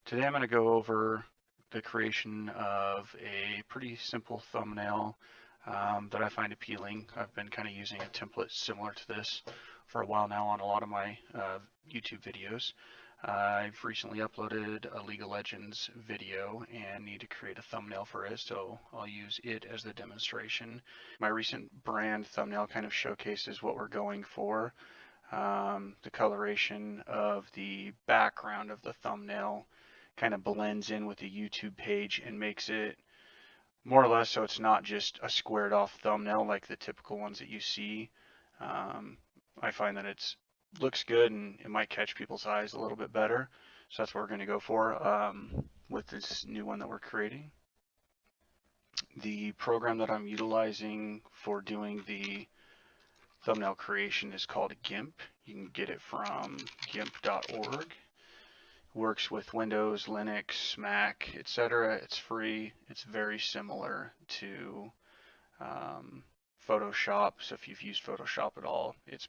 Today I'm going to go over the creation of a pretty simple thumbnail that I find appealing. I've been kind of using a template similar to this for a while now on a lot of my YouTube videos. I've recently uploaded a League of Legends video and need to create a thumbnail for it, so I'll use it as the demonstration. My recent brand thumbnail kind of showcases what we're going for. The coloration of the background of the thumbnail kind of blends in with the YouTube page and makes it more or less so it's not just a squared off thumbnail like the typical ones that you see. I find that it looks good and it might catch people's eyes a little bit better. So that's what we're going to go for with this new one that we're creating. The program that I'm utilizing for doing the thumbnail creation is called Gimp. You can get it from gimp.org. Works with Windows, Linux, Mac, etc. It's free. It's very similar to Photoshop. So if you've used Photoshop at all, it's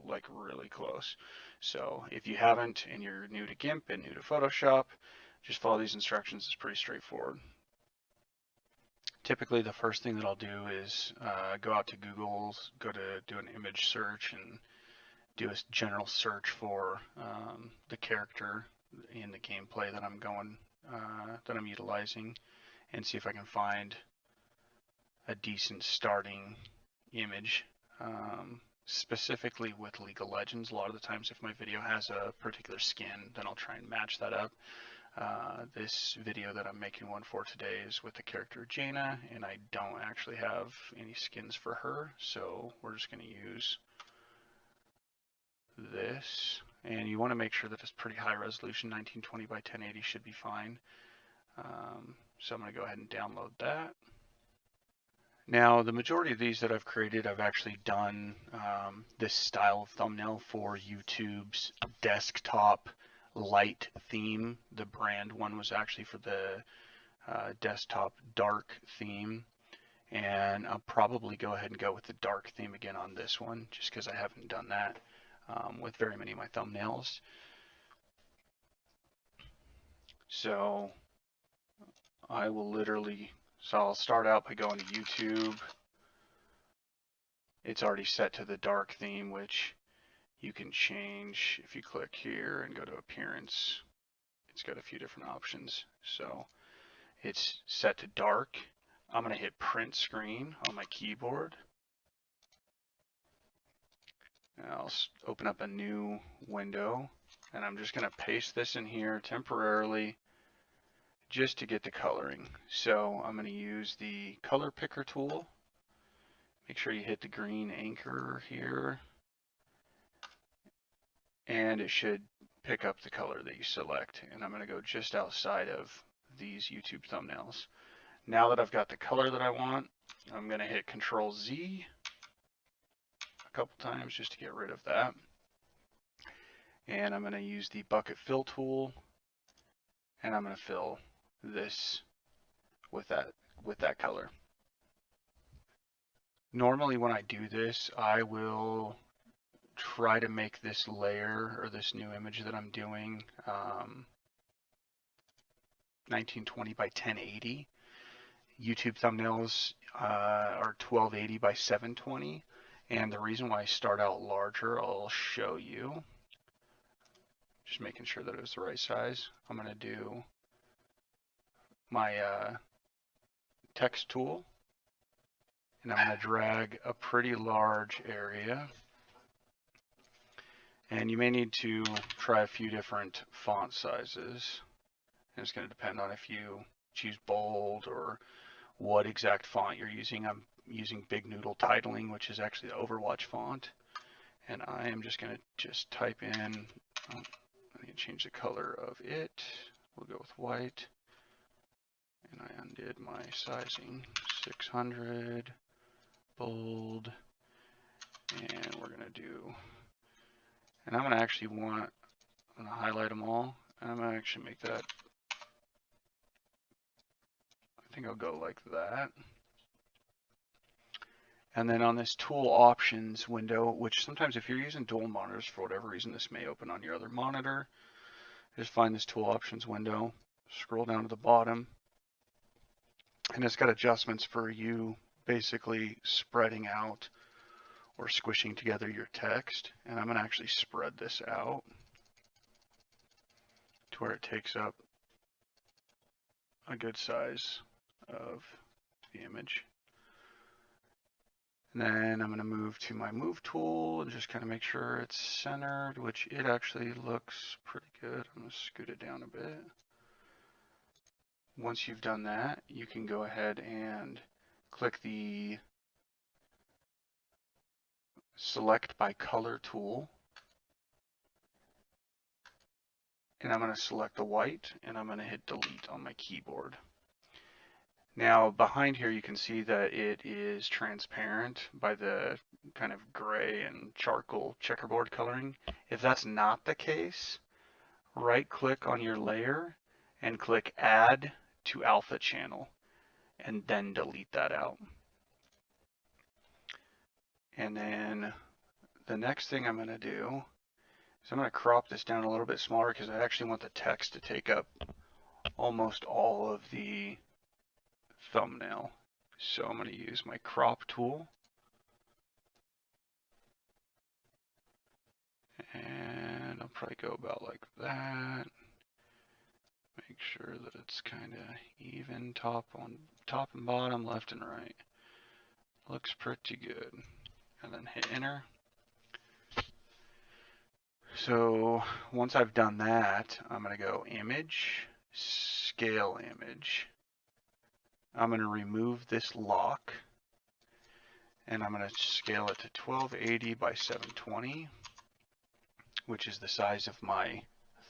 like really close. So if you haven't and you're new to Gimp and new to Photoshop, just follow these instructions. It's pretty straightforward. Typically, the first thing that I'll do is go out to Google, go to do an image search, and do a general search for the character in the gameplay that I'm utilizing, and see if I can find a decent starting image. Specifically with League of Legends, a lot of the times if my video has a particular skin, then I'll try and match that up. This video that I'm making one for today is with the character Jaina, and I don't actually have any skins for her, so we're just going to use this, and you want to make sure that it's pretty high resolution. 1920 by 1080 should be fine. So I'm going to go ahead and download that. Now, the majority of these that I've created, I've actually done this style of thumbnail for YouTube's desktop light theme. The brand one was actually for the desktop dark theme, and I'll probably go ahead and go with the dark theme again on this one, just because I haven't done that with very many of my thumbnails. So I'll start out by going to YouTube. It's already set to the dark theme, which you can change if you click here and go to appearance. It's got a few different options. So it's set to dark. I'm going to hit print screen on my keyboard. I'll open up a new window, and I'm just going to paste this in here temporarily just to get the coloring. So I'm going to use the color picker tool. Make sure you hit the green anchor here, and it should pick up the color that you select. And I'm going to go just outside of these YouTube thumbnails. Now that I've got the color that I want, I'm going to hit Control Z a couple times just to get rid of that. And I'm going to use the bucket fill tool, and I'm going to fill this with that color. Normally when I do this, I will try to make this layer or this new image that I'm doing 1920 by 1080. YouTube thumbnails are 1280 by 720, and the reason why I start out larger, I'll show you. Just making sure that it was the right size. I'm going to do my text tool, and I'm going to drag a pretty large area. And you may need to try a few different font sizes. And it's going to depend on if you choose bold or what exact font you're using. I'm using Big Noodle Titling, which is actually the Overwatch font. And I am just going to type in, I need to change the color of it. We'll go with white. And I undid my sizing, 600, bold, and we're going to do, and I'm going to actually I'm going to highlight them all, and I'm going to actually make that, I think I'll go like that. And then on this tool options window, which sometimes if you're using dual monitors for whatever reason, this may open on your other monitor. Just find this tool options window, scroll down to the bottom, and it's got adjustments for you basically spreading out or squishing together your text. And I'm going to actually spread this out to where it takes up a good size of the image. And then I'm going to move to my move tool and just kind of make sure it's centered, which it actually looks pretty good. I'm going to scoot it down a bit. Once you've done that, you can go ahead and click the select by color tool. And I'm going to select the white and I'm going to hit delete on my keyboard. Now behind here you can see that it is transparent by the kind of gray and charcoal checkerboard coloring. If that's not the case, right click on your layer and click add to alpha channel and then delete that out. And then the next thing I'm going to do is I'm going to crop this down a little bit smaller because I actually want the text to take up almost all of the thumbnail. So I'm going to use my crop tool and I'll probably go about like that. Make sure that it's kind of even top and bottom, left and right. Looks pretty good. And then hit enter. So once I've done that, I'm going to go image, scale image. I'm going to remove this lock and I'm going to scale it to 1280 by 720, which is the size of my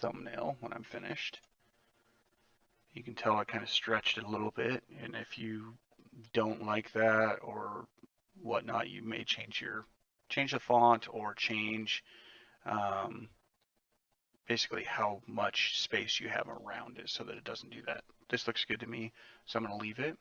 thumbnail when I'm finished. You can tell I kind of stretched it a little bit, and if you don't like that or whatnot, you may change the font or change basically how much space you have around it so that it doesn't do that. This looks good to me, so I'm going to leave it.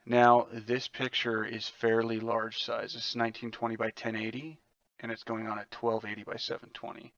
Now this picture is fairly large size. This is 1920 by 1080 and it's going on at 1280 by 720.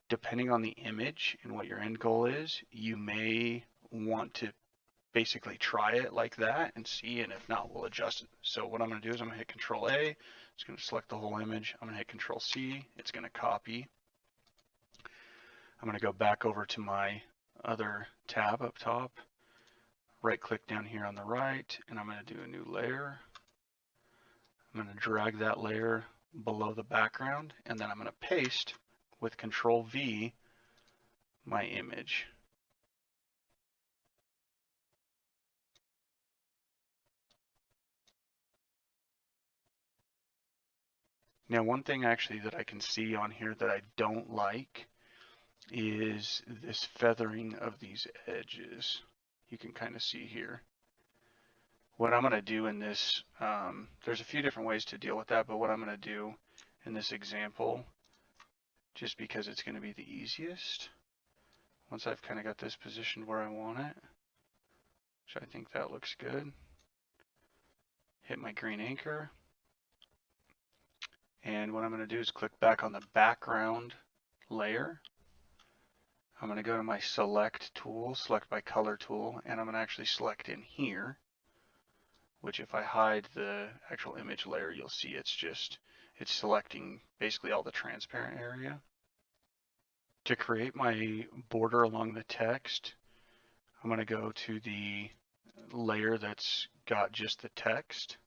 Depending on the image and what your end goal is, you may want to basically try it like that and see, and if not, we'll adjust it. So what I'm going to do is I'm going to hit Control A. It's going to select the whole image. I'm going to hit Control C. It's going to copy. I'm going to go back over to my other tab up top. Right click down here on the right, and I'm going to do a new layer. I'm going to drag that layer below the background, and then I'm going to paste with Control V my image. Now one thing actually that I can see on here that I don't like is this feathering of these edges. You can kind of see here. What I'm going to do in this, there's a few different ways to deal with that, but what I'm going to do in this example, just because it's going to be the easiest, once I've kind of got this positioned where I want it, which I think that looks good, hit my green anchor, and what I'm going to do is click back on the background layer. I'm going to go to my select tool, select by color tool, and I'm going to actually select in here, which if I hide the actual image layer, you'll see it's selecting basically all the transparent area. To create my border along the text, I'm going to go to the layer that's got just the text.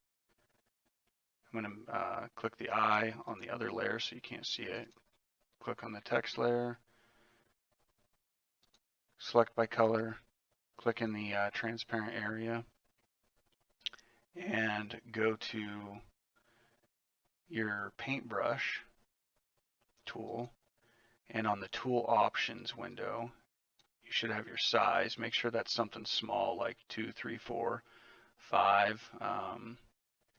I'm going to click the eye on the other layer so you can't see it. Click on the text layer, select by color, click in the transparent area, and go to your paintbrush tool, and on the tool options window you should have your size. Make sure that's something small like 2, 3, 4, 5,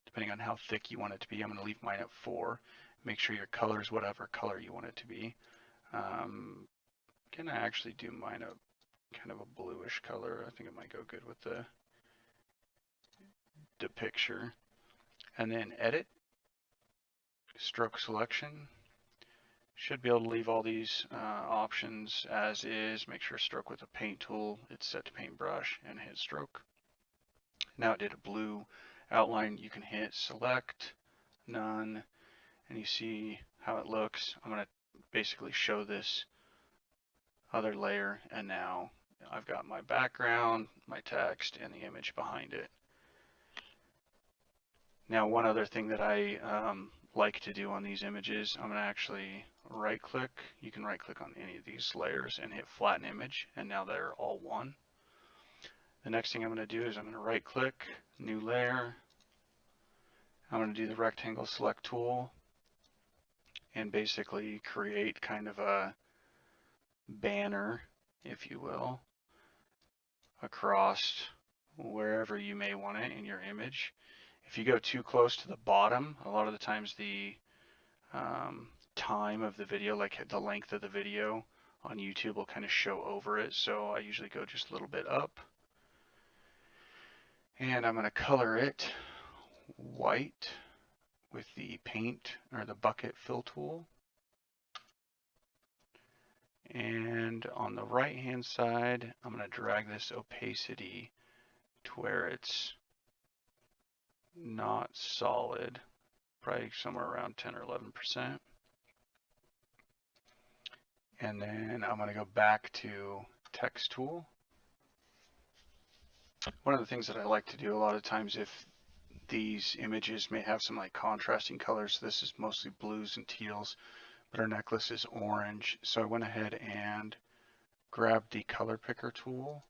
depending on how thick you want it to be. I'm going to leave mine at 4. Make sure your color is whatever color you want it to be. I'm going to actually do mine a kind of a bluish color. I think it might go good with the picture. And then edit, stroke selection, Should be able to leave all these options as is. Make sure stroke with a paint tool. It's set to paintbrush and hit stroke. Now it did a blue outline. You can hit select, none, and you see how it looks. I'm going to basically show this other layer, and now I've got my background, my text, and the image behind it. Now one other thing that I like to do on these images, I'm going to actually right click. You can right click on any of these layers and hit flatten image, and now they're all one. The next thing I'm going to do is I'm going to right click, new layer. I'm going to do the rectangle select tool and basically create kind of a banner, if you will, across wherever you may want it in your image. If you go too close to the bottom, a lot of the times the time of the video, like the length of the video on YouTube, will kind of show over it. So I usually go just a little bit up. And I'm going to color it white with the paint or the bucket fill tool. And on the right hand side, I'm going to drag this opacity to where it's not solid, probably somewhere around 10 or 11%. And then I'm going to go back to text tool. One of the things that I like to do a lot of times, if these images may have some like contrasting colors, this is mostly blues and teals, but our necklace is orange. So I went ahead and grabbed the color picker tool,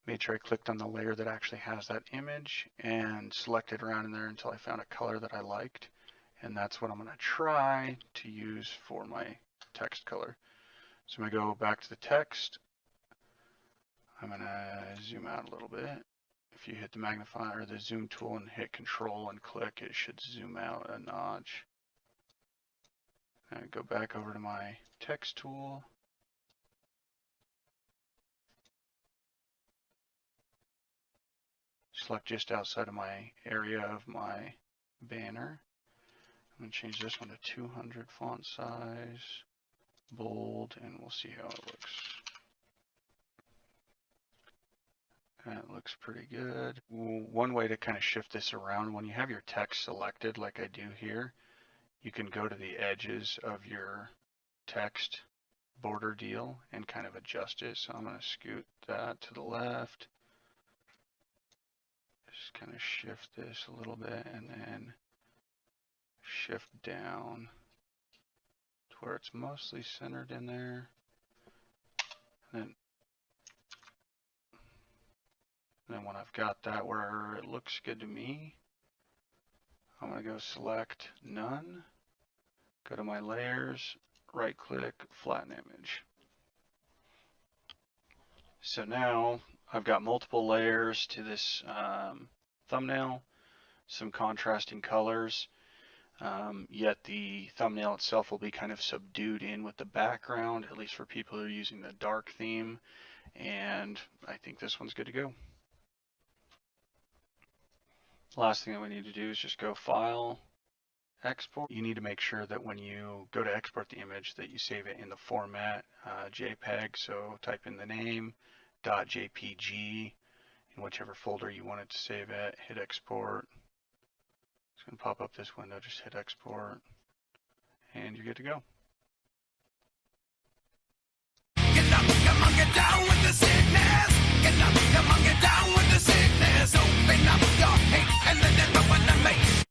made sure I clicked on the layer that actually has that image and selected around in there until I found a color that I liked. And that's what I'm going to try to use for my text color. So I'm going to go back to the text. I'm going to zoom out a little bit. If you hit the magnify or the zoom tool and hit control and click, it should zoom out a notch. And go back over to my text tool. Select just outside of my area of my banner. I'm going to change this one to 200 font size, bold, and we'll see how it looks. That looks pretty good. One way to kind of shift this around, when you have your text selected like I do here, you can go to the edges of your text border deal and kind of adjust it. So I'm going to scoot that to the left. Just kind of shift this a little bit and then shift down to where it's mostly centered in there. And then when I've got that where it looks good to me, I'm going to go select none, go to my layers, right click, flatten image. So now I've got multiple layers to this thumbnail, some contrasting colors, yet the thumbnail itself will be kind of subdued in with the background, at least for people who are using the dark theme, and I think this one's good to go. Last thing that we need to do is just go File, Export. You need to make sure that when you go to export the image that you save it in the format JPEG, so type in the name, .jpg, in whichever folder you want it to save it, hit export. It's going to pop up this window, just hit export, and you're good to go. Get up, come on, get down with the sickness. Get up, come on, get